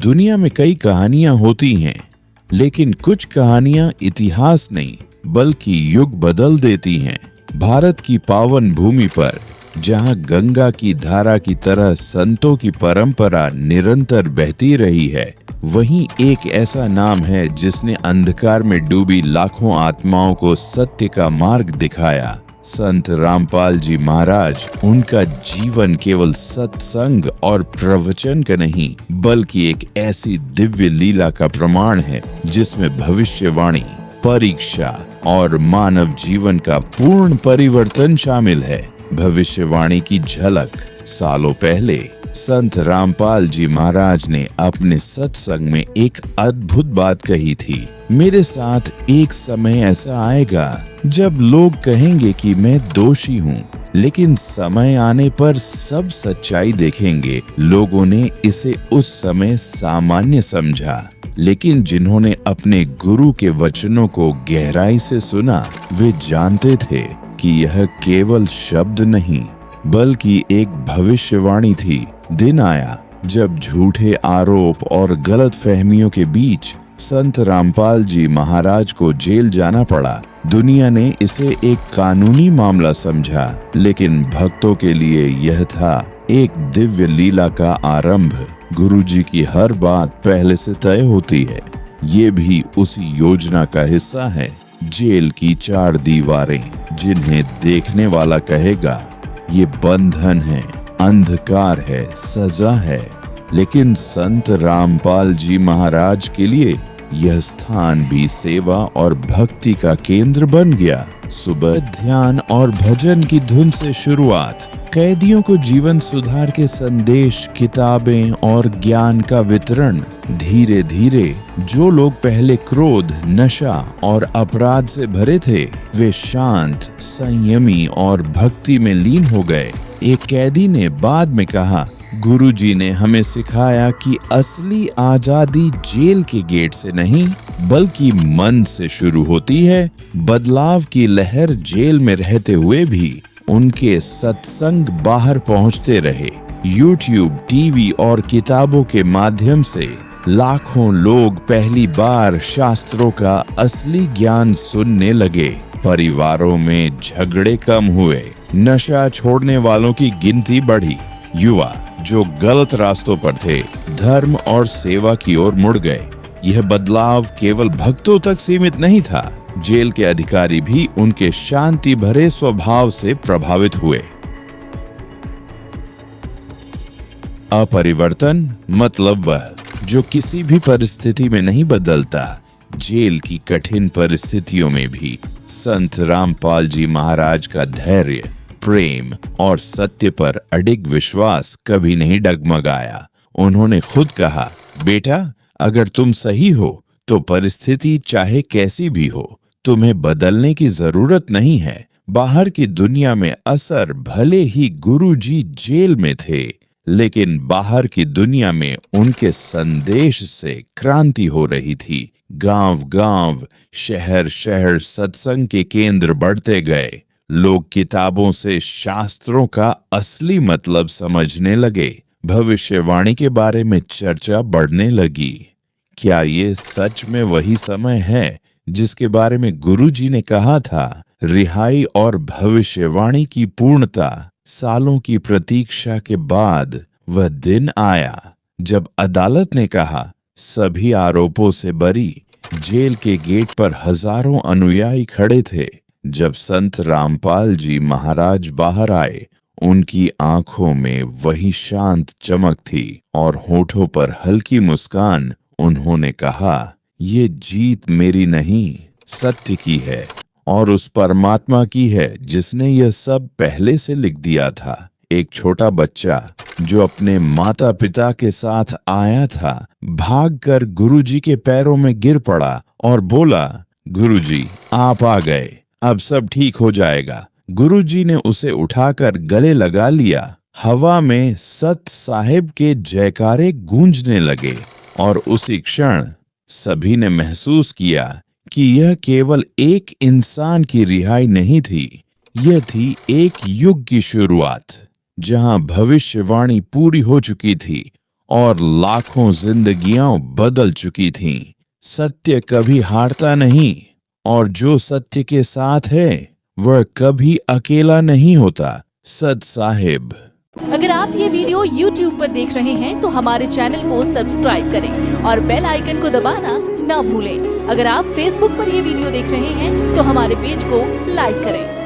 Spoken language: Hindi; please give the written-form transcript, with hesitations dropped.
दुनिया में कई कहानियां होती हैं, लेकिन कुछ कहानियां इतिहास नहीं बल्कि युग बदल देती हैं। भारत की पावन भूमि पर जहां गंगा की धारा की तरह संतों की परंपरा निरंतर बहती रही है, वहीं एक ऐसा नाम है जिसने अंधकार में डूबी लाखों आत्माओं को सत्य का मार्ग दिखाया। संत रामपाल जी महाराज। उनका जीवन केवल सत्संग और प्रवचन का नहीं बल्कि एक ऐसी दिव्य लीला का प्रमाण है जिसमें भविष्यवाणी, परीक्षा और मानव जीवन का पूर्ण परिवर्तन शामिल है। भविष्यवाणी की झलक। सालों पहले संत रामपाल जी महाराज ने अपने सत्संग में एक अद्भुत बात कही थी। मेरे साथ एक समय ऐसा आएगा जब लोग कहेंगे कि मैं दोषी हूँ, लेकिन समय आने पर सब सच्चाई देखेंगे। लोगों ने इसे उस समय सामान्य समझा, लेकिन जिन्होंने अपने गुरु के वचनों को गहराई से सुना, वे जानते थे कि यह केवल शब्द नहीं बल्कि एक भविष्यवाणी थी। दिन आया जब झूठे आरोप और गलत फहमियों के बीच संत रामपाल जी महाराज को जेल जाना पड़ा। दुनिया ने इसे एक कानूनी मामला समझा, लेकिन भक्तों के लिए यह था एक दिव्य लीला का आरंभ। गुरुजी की हर बात पहले से तय होती है। ये भी उसी योजना का हिस्सा है। जेल की 4 दीवारें, जिन्हें देखने वाला कहेगा ये बंधन है, अंधकार है, सजा है, लेकिन संत रामपाल जी महाराज के लिए यह स्थान भी सेवा और भक्ति का केंद्र बन गया। सुबह ध्यान और भजन की धुन से शुरुआत, कैदियों को जीवन सुधार के संदेश, किताबें और ज्ञान का वितरण। धीरे धीरे जो लोग पहले क्रोध, नशा और अपराध से भरे थे, वे शांत, संयमी और भक्ति में लीन हो गए। एक कैदी ने बाद में कहा, गुरुजी ने हमें सिखाया कि असली आजादी जेल के गेट से नहीं बल्कि मन से शुरू होती है। बदलाव की लहर जेल में रहते हुए भी उनके सत्संग बाहर पहुंचते रहे। YouTube, टीवी और किताबों के माध्यम से लाखों लोग पहली बार शास्त्रों का असली ज्ञान सुनने लगे। परिवारों में झगड़े कम हुए, नशा छोड़ने वालों की गिनती बढ़ी। युवा जो गलत रास्तों पर थे, धर्म और सेवा की ओर मुड़ गए। यह बदलाव केवल भक्तों तक सीमित नहीं था, जेल के अधिकारी भी उनके शांति भरे स्वभाव से प्रभावित हुए। अपरिवर्तन मतलब वह जो किसी भी परिस्थिति में नहीं बदलता। जेल की कठिन परिस्थितियों में भी संत रामपाल जी महाराज का धैर्य, प्रेम और सत्य पर अडिग विश्वास कभी नहीं डगमगाया। उन्होंने खुद कहा, बेटा, अगर तुम सही हो तो परिस्थिति चाहे कैसी भी हो, तुम्हें बदलने की जरूरत नहीं है। बाहर की दुनिया में असर भले ही गुरुजी जेल में थे, लेकिन बाहर की दुनिया में उनके संदेश से क्रांति हो रही थी। गांव-गांव, शहर-शहर सत्संग के केंद्र बढ़ते गए। लोग किताबों से शास्त्रों का असली मतलब समझने लगे। भविष्यवाणी के बारे में चर्चा बढ़ने लगी। क्या ये सच में वही समय है जिसके बारे में गुरुजी ने कहा था? रिहाई और भविष्यवाणी की पूर्णता। सालों की प्रतीक्षा के बाद वह दिन आया जब अदालत ने कहा, सभी आरोपों से बरी। जेल के गेट पर हजारों अनुयायी खड़े थे। जब संत रामपाल जी महाराज बाहर आए, उनकी आंखों में वही शांत चमक थी और होठों पर हल्की मुस्कान। उन्होंने कहा, ये जीत मेरी नहीं, सत्य की है और उस परमात्मा की है जिसने यह सब पहले से लिख दिया था। एक छोटा बच्चा जो अपने माता पिता के साथ आया था, भागकर गुरुजी के पैरों में गिर पड़ा और बोला, गुरुजी, आप आ गए, अब सब ठीक हो जाएगा। गुरुजी ने उसे उठाकर गले लगा लिया। हवा में सत साहिब के जयकारे गूंजने लगे और उसी क्षण सभी ने महसूस किया कि यह केवल एक इंसान की रिहाई नहीं थी, यह थी एक युग की शुरुआत, जहां भविष्यवाणी पूरी हो चुकी थी और लाखों जिंदगियां बदल चुकी थीं। सत्य कभी हारता नहीं और जो सत्य के साथ है वह कभी अकेला नहीं होता। सत साहिब। अगर आप ये वीडियो YouTube पर देख रहे हैं तो हमारे चैनल को सब्सक्राइब करें और बेल आइकन को दबाना ना भूलें। अगर आप Facebook पर ये वीडियो देख रहे हैं तो हमारे पेज को लाइक करें।